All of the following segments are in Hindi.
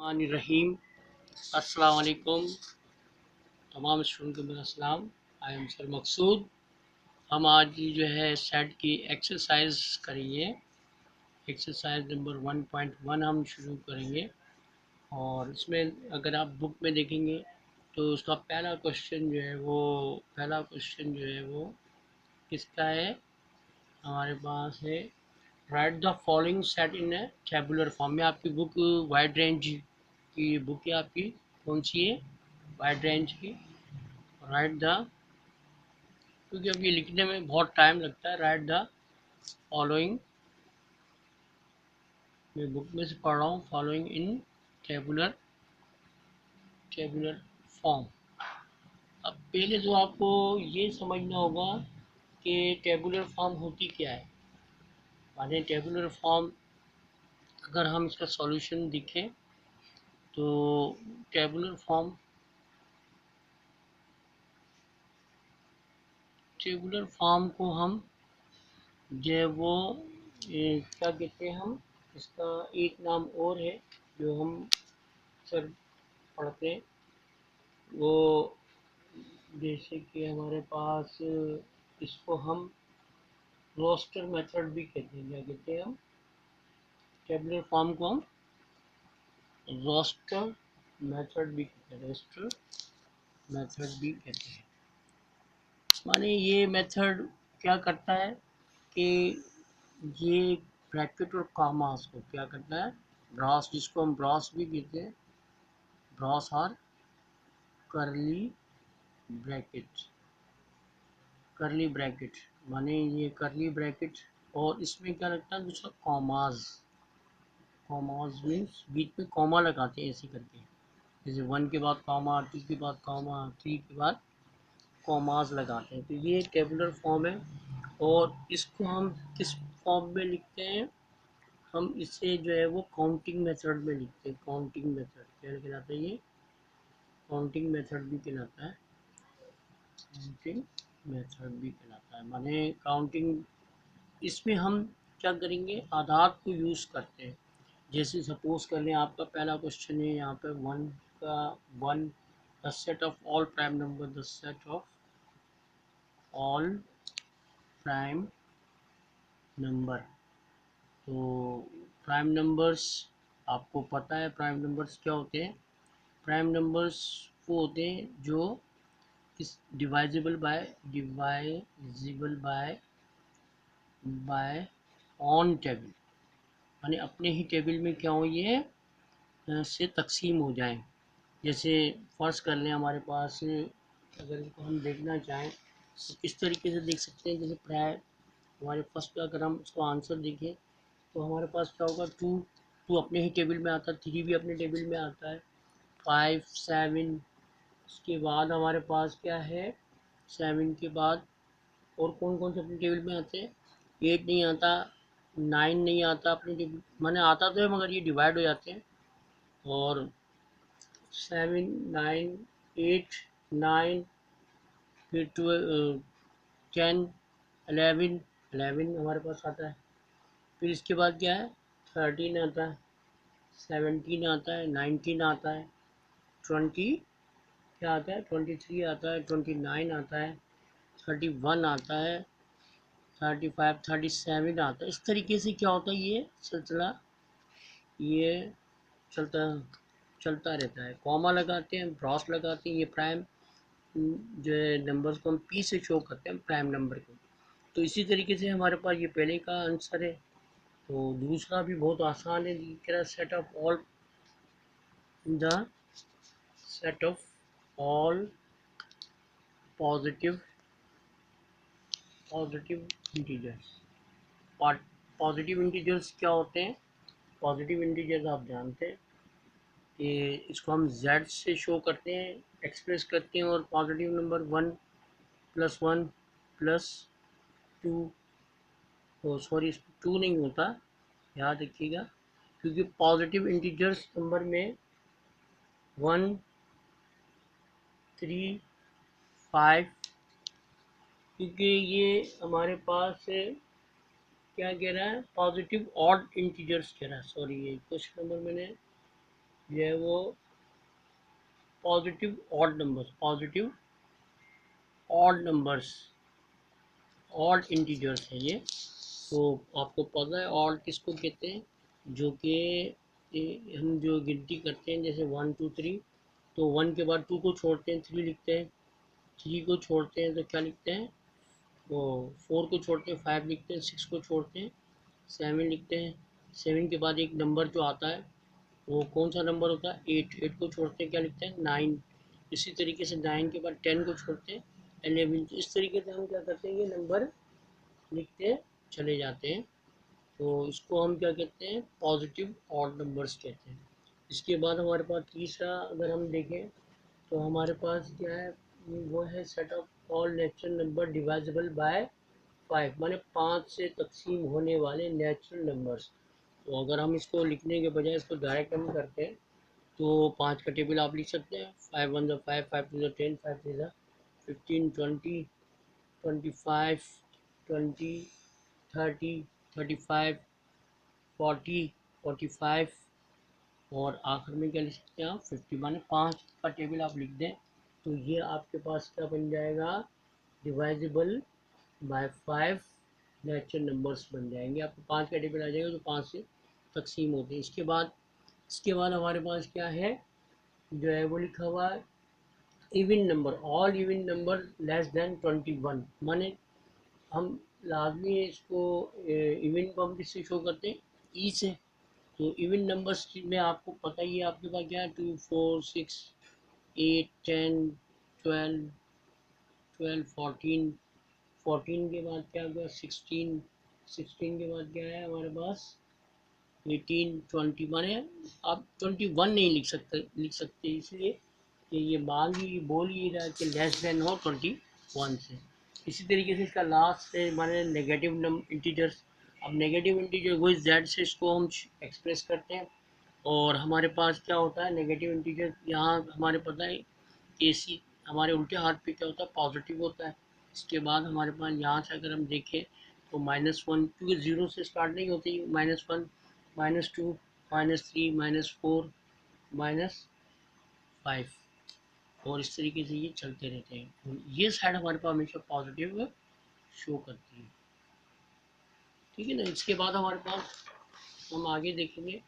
रहीम। अस्सलाम वालेकुम तमाम स्टूडेंट को मेरा सलाम। आई एम सर मकसूद। हम आज जो है सेट की एक्सरसाइज करेंगे। एक्सरसाइज नंबर 1.1 हम शुरू करेंगे और इसमें अगर आप बुक में देखेंगे तो उसका पहला क्वेश्चन जो है वो किसका है, हमारे पास है right the following set in A tabular form में। आपकी बुक वाइड रेंज की बुक है आपकी, कौन सी है, वाइड रेंज की। राइट द, क्योंकि अब ये लिखने में बहुत टाइम लगता है। राइट द फॉलोइंग, मैं बुक में से पढ़ रहा हूँ, following in tabular tabular form. अब पहले तो आपको ये समझना होगा कि टेबुलर फॉर्म होती क्या है। माने टेबुलर फॉर्म, अगर हम इसका सॉल्यूशन देखें तो टेबुलर फॉर्म टेबुलर फॉर्म को हम जो है वो क्या कहते हैं, हम इसका एक नाम और है जो हम सर पढ़ते हैं, वो जैसे कि हमारे पास इसको हम रोस्टर मेथड भी कहते हैं। क्या कहते हैं हम, टेबुलर फॉर्म को हम रोस्टर मेथड भी कहते हैं, रोस्टर मेथड भी कहते हैं। माने ये मेथड क्या करता है कि ये ब्रैकेट और कॉमास को क्या करता है, ब्रॉस, जिसको हम ब्रॉस भी कहते हैं, ब्रॉस और करली ब्रैकेट। करली ब्रैकेट माने ये करली ब्रैकेट, और इसमें क्या लगता है दूसरा कॉमाज। कॉमाज मीन्स बीच में कॉमा लगाते हैं ऐसे करके, जैसे 1 के बाद कॉमा, 2 के बाद कॉमा, 3 के बाद कॉमाज लगाते हैं। तो ये टेबुलर फॉर्म है। और इसको हम किस फॉर्म में लिखते हैं, हम इसे जो है वो काउंटिंग मेथड में लिखते हैं। काउंटिंग मेथड क्या कहलाता है, ये काउंटिंग मेथड भी कहलाता है। काउंटिंग मेथड भी कहलाता है, माने काउंटिंग, इसमें हम क्या करेंगे, आधार को यूज़ करते हैं। जैसे सपोज कर लें आपका पहला क्वेश्चन है यहाँ पे वन का, one the set of all prime number, the set of all prime number. तो प्राइम नंबर्स आपको पता है, प्राइम नंबर्स क्या होते हैं। प्राइम नंबर्स वो होते हैं जो इस डिवाइजिबल बाय ऑन टेबल, यानी अपने ही टेबल में क्या हो, ये से तकसीम हो जाएं। जैसे फर्ज कर लें हमारे पास, अगर इसको हम देखना चाहें तो इस तरीके से देख सकते हैं। जैसे प्राय हमारे फर्स्ट का अगर हम इसको आंसर देखें तो हमारे पास क्या होगा, टू, टू अपने ही टेबल में आता है, 3 भी अपने टेबल में आता है, 5, 7, उसके बाद हमारे पास क्या है, 7 के बाद और कौन कौन से अपने टेबल में आते हैं, 8 नहीं आता, 9 नहीं आता अपने टेबल, माने आता तो है मगर ये डिवाइड हो जाते हैं। और 7, 9, 8, 9, फिर 12, 10, 11 हमारे पास आता है। फिर इसके बाद क्या है, 13 आता है, 17 आता है, 19 आता है, 20 क्या आता है, 23 आता है, 29 आता है, 31 आता है, 35, 37 आता है। इस तरीके से क्या होता है, ये सिलसिला ये चलता चलता रहता है। कॉमा लगाते हैं, ब्रॉस लगाते हैं, ये प्राइम जो है नंबर्स को हम पी से शो करते हैं, प्राइम नंबर को। तो इसी तरीके से हमारे पास ये पहले का आंसर है। तो दूसरा भी बहुत आसान है, कह रहा set of all the set of all positive positive integers. Positive integers क्या होते हैं, पॉजिटिव इंटीजर्स आप जानते हैं कि इसको हम z से शो करते हैं, एक्सप्रेस करते हैं। और पॉजिटिव नंबर 1 + 1 + 2, तो सॉरी 2 नहीं होता, याद रखिएगा, क्योंकि पॉजिटिव इंटीजर्स नंबर में 1, 3, 5, क्योंकि ये हमारे पास क्या कह रहा है, पॉजिटिव ऑड इंटीजर्स कह रहा है। सॉरी ये क्वेश्चन नंबर मैंने जो है वो positive odd numbers, positive odd numbers, odd integers है ये। तो आपको पता है ऑड किसको कहते हैं, जो कि हम जो गिनती करते हैं जैसे 1 2 3, तो 1 के बाद 2 को छोड़ते हैं 3 लिखते हैं, 3 को छोड़ते हैं तो क्या लिखते हैं, वो 4 को छोड़ते हैं 5 लिखते हैं, 6 को छोड़ते हैं 7 लिखते हैं, 7 के बाद एक नंबर जो आता है वो कौन सा नंबर होता है, 8, 8 को छोड़ते हैं क्या लिखते हैं 9। इसी तरीके से 9 के बाद 10 को छोड़ते हैं 11। तो इस तरीके से हम क्या करते हैं, ये नंबर लिखते चले जाते हैं। तो इसको हम क्या कहते हैं, पॉजिटिव ऑड नंबर्स कहते हैं। इसके बाद हमारे पास तीसरा अगर हम देखें तो हमारे पास क्या है, वो है set of all natural number divisible by 5, माने 5 से तकसीम होने वाले नेचुरल नंबर्स। तो अगर हम इसको लिखने के बजाय इसको डायरेक्ट हम करते हैं तो 5 का टेबल आप लिख सकते हैं, 5 1 ज़ा 5, 5 2 ज़ा 10, 5 3 ज़ा 15, 20, 25, 20, 30, 35, 40, 45 और आखिर में क्या लिख सकते हैं आप 50, माने 5 का टेबल आप लिख दें तो ये आपके पास क्या बन जाएगा, डिवाइजेबल बाय 5 नेचुरल नंबर्स बन जाएंगे। आपको 5 का टेबल आ जाएगा जो 5 से तकसीम होते हैं। इसके बाद हमारे पास क्या है, जो है वो लिखा हुआ है even number, all even number less than 21, माने हम लाजमी इसको इवन को हम किससे शो करते हैं, ई से। तो इवन नंबर्स में आपको पता ही है आपके पास क्या है, 2 4 6 8 10 12 12 14, 14 के बाद क्या होगा 16, 16 के बाद क्या है हमारे पास 18 20, माने आप 21 नहीं लिख सकते इसलिए कि ये बोल ही रहा है कि लेस देन हो 21 से। इसी तरीके से इसका लास्ट से माने नेगेटिव इंटीजर्स। अब नेगेटिव इंटीजर वो जेड से इसको हम एक्सप्रेस करते हैं। और हमारे पास क्या होता है नेगेटिव इंटीजर, यहाँ हमारे पता है ए सी हमारे उल्टे हाथ पे क्या होता है, पॉजिटिव होता है। इसके बाद हमारे पास यहाँ से अगर हम देखें तो -1, क्योंकि ज़ीरो से स्टार्ट नहीं होती, -1 -2 -3 -4 -5 और इस तरीके से ये चलते रहते हैं। तो ये साइड हमारे पास हमेशा पॉजिटिव शो करती है, ठीक है ना। इसके बाद हमारे पास हम आगे देखेंगे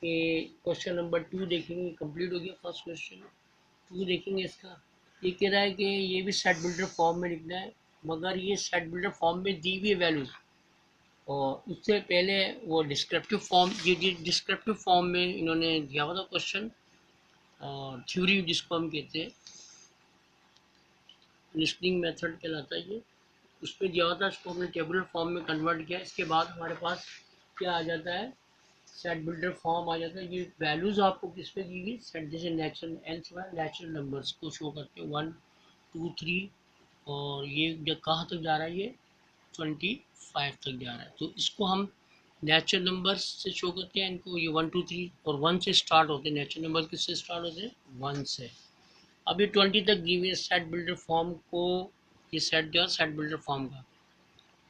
कि क्वेश्चन नंबर 2 देखेंगे, कंप्लीट हो गया फर्स्ट क्वेश्चन। 2 देखेंगे इसका, ये कह रहा है कि ये भी सेट बिल्डर फॉर्म में लिखना है, मगर ये सेट बिल्डर फॉर्म में दी हुई वैल्यूज और उससे पहले वो डिस्क्रिप्टिव फॉर्म, ये डिस्क्रिप्टिव फॉर्म में इन्होंने दिया हुआ था क्वेश्चन, और थ्योरी जिसको हम कहते हैं लिस्टिंग मेथड कहलाता है ये, उस पर दिया हुआ था, इसको हमने टेबुलर फॉर्म में कन्वर्ट किया। इसके बाद हमारे पास क्या आ जाता है, सेट बिल्डर फॉर्म आ जाता है। ये वैल्यूज आपको किस पे दी हुई, सेट जैसे नेचुरल नेचुरल नंबर्स को शो करते हैं 1 2 3, और ये जब कहाँ तक जा रहा है, ये 25 तक जा रहा है। तो इसको हम नेचुरल नंबर से शो करते हैं इनको, ये 1 2 3 और 1 से स्टार्ट होते हैं। नेचुरल नंबर किससे स्टार्ट होते हैं, 1 से। अब ये 20 तक दी हुई है सेट बिल्डर फॉर्म को, ये सेट जो है सेट बिल्डर फॉर्म का।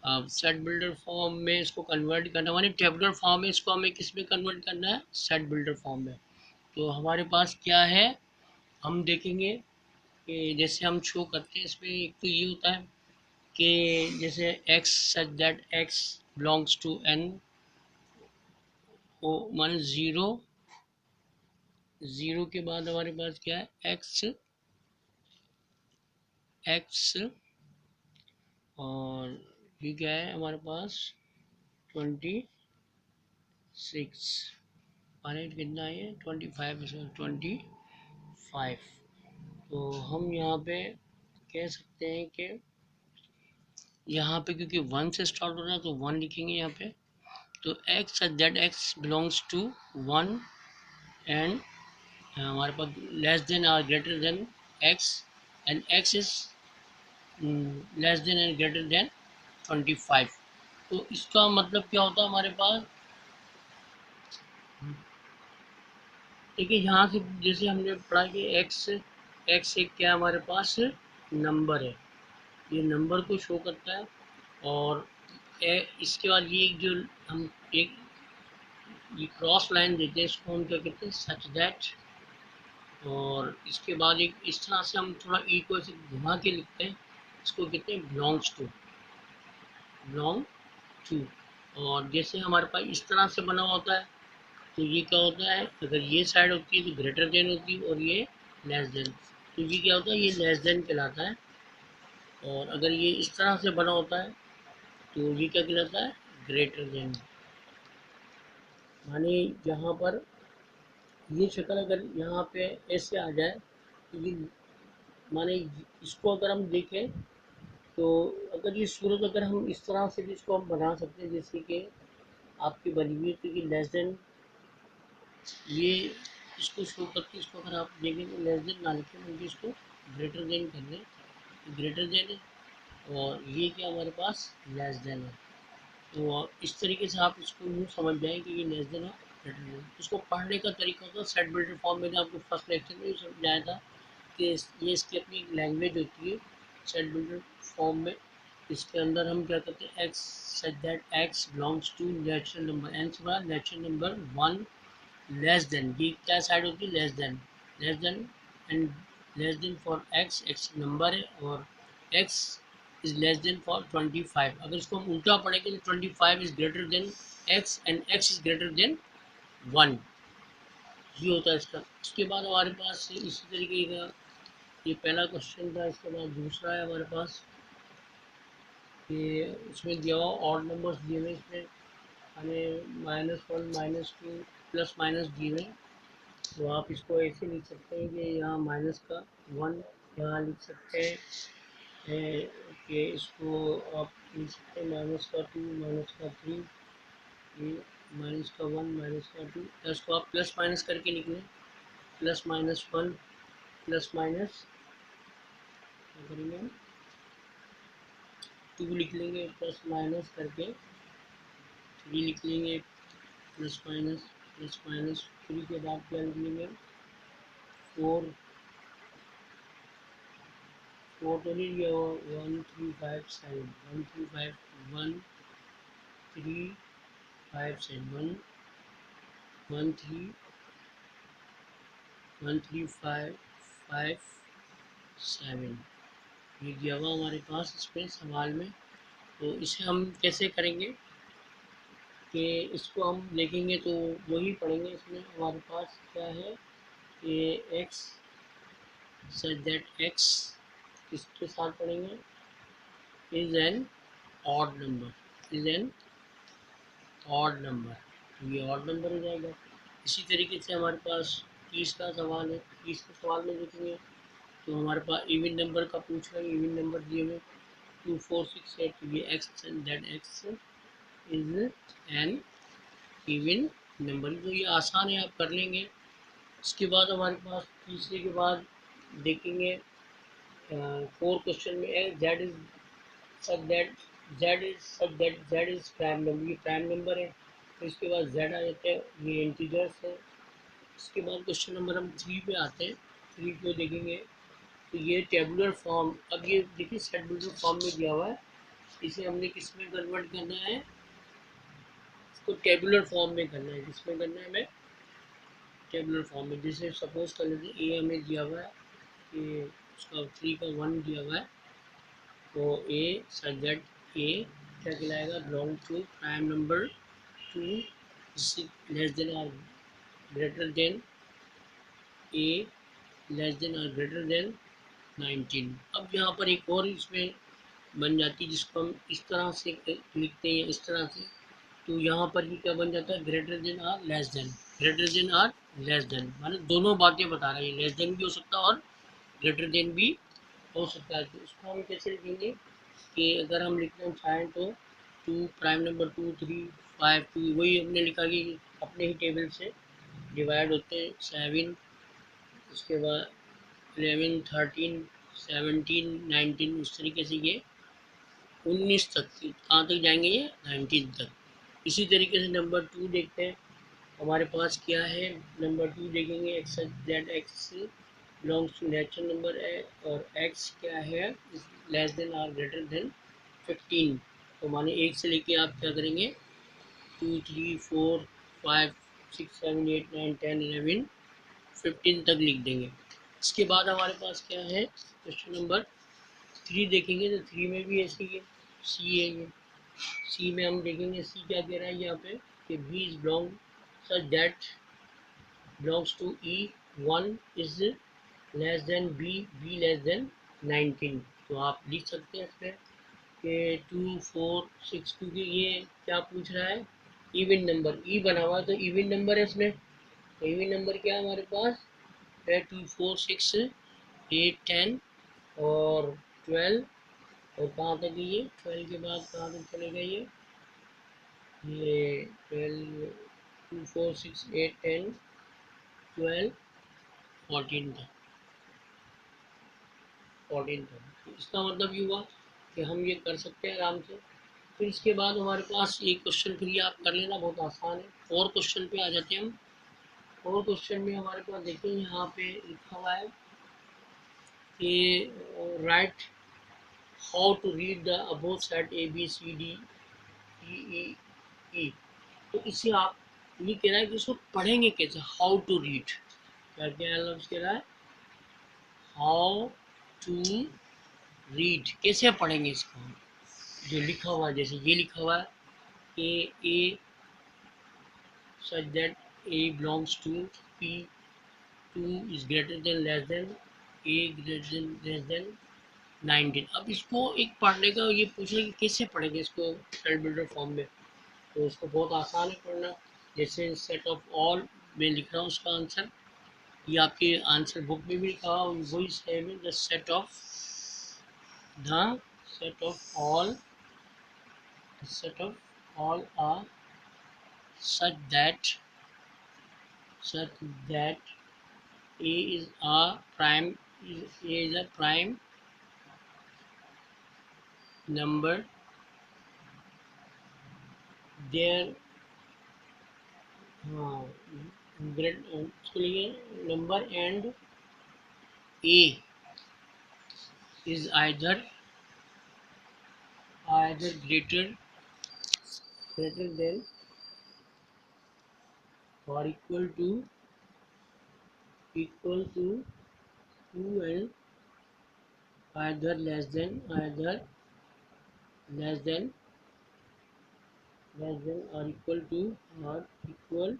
अब सेट बिल्डर फॉर्म में इसको कन्वर्ट करना, मानी टेबुलर फॉर्म में इसको हमें किस में कन्वर्ट करना है, सेट बिल्डर फॉर्म में। तो हमारे पास क्या है, हम देखेंगे कि जैसे हम शो करते हैं इसमें, एक तो ये होता है कि जैसे x such that x belongs to n, वो माने 0 0 के बाद हमारे पास क्या है x और ये क्या है हमारे पास 26, माने कितना है 25, 25। तो हम यहाँ पे कह सकते हैं कि यहाँ पे क्योंकि 1 से स्टार्ट हो रहा है तो 1 लिखेंगे यहाँ पे। तो x such that x belongs to 1 and हमारे पास लेस देन और greater than x and x is less than and greater than 25। तो इसका मतलब क्या होता है हमारे पास, देखिए यहाँ से जैसे हमने पढ़ा कि x एक क्या हमारे पास नंबर है, ये नंबर को शो करता है। और इसके बाद ये जो हम एक ये क्रॉस लाइन देते हैं, इसको हम क्या कहते हैं, सच दैट। और इसके बाद एक इस तरह से हम थोड़ा ई को ऐसे घुमा के लिखते हैं, इसको कहते हैं बिलोंग्स टू, बिलोंग टू। और जैसे हमारे पास इस तरह से बना होता है, तो ये क्या होता है, अगर ये साइड होती है तो ग्रेटर देन होती है, और ये लेस देन, तो ये क्या होता है, ये लेस देन कहलाता है। और अगर ये इस तरह से बना होता है तो ये क्या कहलाता है, ग्रेटर देन। माने यहाँ पर ये शक्ल अगर यहाँ पे ऐसे आ जाए तो ये, माने इसको अगर हम देखें तो अगर ये सूरत अगर हम इस तरह से भी इसको हम बना सकते हैं, जैसे कि आपकी बनी हुई है, तो ये लेस देन, ये इसको शो करके इसको अगर आप देखें तो लेस देन ना लिखें, बल्कि इसको ग्रेटर देन कर दें, ग्रेटर देन है। और ये क्या हमारे पास लेस देन है। तो इस तरीके से आप इसको यूँ समझ जाएं कि ये लेस देन है, ग्रेटर देन। इसको पढ़ने का तरीका होता है सेट बिल्डर फॉर्म। मैंने आपको फर्स्ट लेक्चर में समझाया था कि ये इसकी अपनी एक लैंग्वेज होती है सेट बिल्डर फॉर्म में। इसके अंदर हम क्या करते हैं, x such that x belongs to natural number, N से बड़ा नेचुरल नंबर 1 लेस देन, ये क्या साइड होती है, less then, less than. And less than for x, x number है, और x is less then for 25। अगर इसको हम उल्टा पढ़ेंगे तो 25 is greater than x and x is greater than 1, ये होता है इसका। इसके बाद हमारे पास इसी तरीके का ये पहला क्वेश्चन था। इसके बाद दूसरा है हमारे पास, ये इसमें दिया हुआ ऑड नंबर्स दिए हुए, इसमें हमें -1 -2 प्लस माइनस दिए हुए। तो आप इसको ऐसे लिख सकते हैं कि यहाँ माइनस का 1 यहाँ लिख सकते हैं, कि इसको आप लिख सकते हैं माइनस का 2 माइनस का 3, ये माइनस का 1 माइनस का 2। इसको आप प्लस माइनस करके निकलें, +-1 प्लस माइनस करेंगे, 2 लिख लेंगे, प्लस माइनस करके 3 लिख लेंगे, प्लस माइनस 3 के बाद क्या लिख लेंगे, 4 4 तो नहीं लिया, 1 3 5 7 1 3 5 1 3 5 7 1 3 1 3 5 5 7, ये दिया हुआ हमारे पास इसमें सवाल में। तो इसे हम कैसे करेंगे कि इसको हम देखेंगे तो वही पढ़ेंगे। इसमें हमारे पास क्या है कि एक्स सच दैट एक्स किसके साथ पढ़ेंगे, is an odd number, is an odd number, तो ये ऑड नंबर हो जाएगा। इसी तरीके से हमारे पास 30 का सवाल है। 30 के सवाल में देखेंगे तो हमारे पास इवन नंबर का पूछ रहे हैं, इवन नंबर दिए हुए 2 4 6 8, ये x and that x is an even number, तो ये आसान है, आप कर लेंगे। इसके बाद हमारे पास तीसरे के बाद देखेंगे 4 क्वेश्चन में Z is such that, Z is such that Z is prime number, ये प्राइम नंबर है। तो इसके बाद जेड आ जाते हैं, ये इंटीजर्स है। इसके बाद क्वेश्चन नंबर हम 3 पे आते हैं। 3 को देखेंगे तो ये टेबुलर फॉर्म, अब ये देखिए सेट बिल्डर फॉर्म में दिया हुआ है, इसे हमने किस में कन्वर्ट करना है, इसको टेबुलर फॉर्म में करना है। किसमें करना है, हमें टेबुलर फॉर्म में। जैसे सपोज कर लेते हैं ए हमें दिया हुआ है कि उसका 3 का 1 दिया हुआ है, तो ए सच दैट ए क्या कहलाएगा, belong to prime number 2 less than और greater than A less than और ग्रेटर देन 19। अब यहाँ पर एक और इसमें बन जाती है जिसको हम इस तरह से लिखते हैं, इस तरह से। तो यहाँ पर भी क्या बन जाता है, ग्रेटर देन और लेस देन, ग्रेटर देन और लेस देन, माने दोनों बातें बता रही है, लेस देन भी हो सकता है और ग्रेटर देन भी हो सकता है। तो इसको हम कैसे लिखेंगे कि अगर हम लिखना चाहें तो 2 प्राइम नंबर 2 3 5 2, वही हमने लिखा कि अपने ही टेबल से डिवाइड होते हैं 7, उसके बाद 11 13 17 19, इस तरीके से ये 19 तक, कहाँ तक जाएंगे, ये 19 तक। इसी तरीके से नंबर 2 देखते हैं हमारे पास क्या है। नंबर 2 देखेंगे x that x belongs to natural number है, और एक्स क्या है, लेस देन और ग्रेटर देन 15। तो माने 1 से लेके आप क्या करेंगे 2 3 4 5 6 7 8 9 10 11 15 तक लिख देंगे। इसके बाद हमारे पास क्या है, क्वेश्चन नंबर 3 देखेंगे तो 3 में भी ऐसे ही है, सी है ये। सी में हम देखेंगे सी क्या कह रहा है यहाँ पे कि B is belong such that belongs to E 1 is less than B less than 19। तो आप लिख सकते हैं इसमें कि 2 4 6, क्योंकि ये क्या पूछ रहा है, इवन नंबर, ई बना हुआ है तो इवन नंबर है इसमें। तो इवन नंबर क्या है हमारे पास है 2 4 6 8 10 और 12। और कहाँ तक है ये 12 के बाद कहाँ तक चलेगा ये 12 2 4 6 8 10 12 14 तक, 14 तक। तो इसका मतलब ये हुआ कि हम ये कर सकते हैं आराम से। फिर इसके बाद हमारे पास एक क्वेश्चन फिर ये आप कर लेना, बहुत आसान है। और क्वेश्चन पे आ जाते हैं हम। और क्वेश्चन में हमारे पास देखिए यहाँ पे लिखा हुआ है कि write how to read the above set A B C D E E E. तो इसे आप ये कह रहा है कि इसको पढ़ेंगे कैसे, हाउ टू रीड, क्या क्या लफ्ज कह रहा है, हाउ टू रीड, कैसे पढ़ेंगे इसको हम। जो लिखा हुआ है जैसे ये लिखा हुआ है ए such that a belongs to p2 is greater than less than a greater than less than 19। अब इसको एक पढ़ने का ये पूछना कि कैसे पढ़ेंगे इसको सेट बिल्डर फॉर्म में। तो इसको बहुत आसान है पढ़ना। जैसे सेट ऑफ ऑल में लिख रहा हूँ उसका आंसर, ये आपके आंसर बुक में भी लिखा हुआ वही सेम है। The set of all R such that such that A is a prime number, there number and A is either greater than or equal to 2 and either less than or equal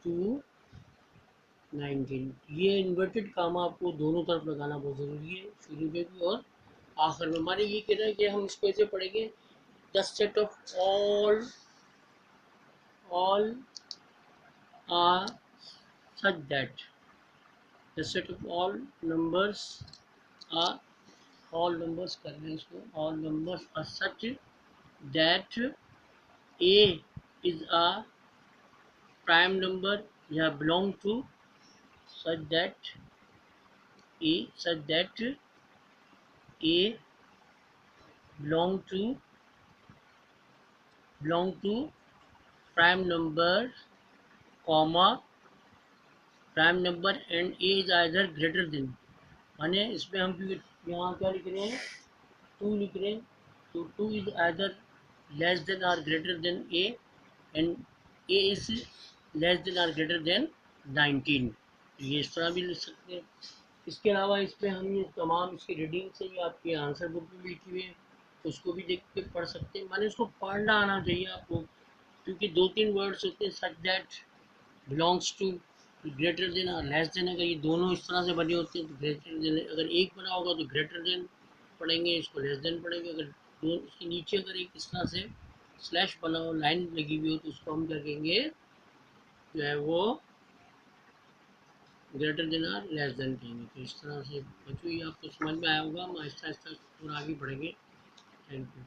to 19। ये इन्वर्टेड कामा आपको दोनों तरफ लगाना बहुत ज़रूरी है, शुरू में भी और आखिर में। हमारे ये कह रहा है कि हम इसको ऐसे पढ़ेंगे the set of all are such that the set of all numbers are all numbers कर रहे हैं इसको, all numbers are such that a is a prime number या belong to such that a belong to prime number comma prime number and a is either greater than। माने इसमें हम यहाँ क्या लिख रहे हैं, 2 लिख रहे हैं। तो 2 इज आइदर लेस देन और greater than A and A is less than और ग्रेटर देन 19। ये इस तरह भी लिख सकते हैं। इसके अलावा इस पर हम ये तमाम इसकी रीडिंग से ही आपके आंसर बुक में लिखी हुई है, तो उसको भी देख के पढ़ सकते हैं। माने उसको पढ़ना आना चाहिए आपको, क्योंकि 2-3 वर्ड्स होते हैं such that, belongs to, greater than और लेस देन। अगर ये दोनों इस तरह से बने होते हैं तो ग्रेटर देन, अगर एक बना होगा तो ग्रेटर देन पढ़ेंगे, इसको लेस देन पढ़ेंगे। अगर दो इसके नीचे अगर एक इस तरह से स्लैश बना हो, लाइन लगी हुई हो, तो उसको हम क्या कहेंगे, जो है वो ग्रेटर देन और लेस देन कहेंगे। तो इस तरह से बच्चों ये आपको समझ में आया होगा। हम आहिस्ता आहिस्ता और आगे बढ़ेंगे। Thank you.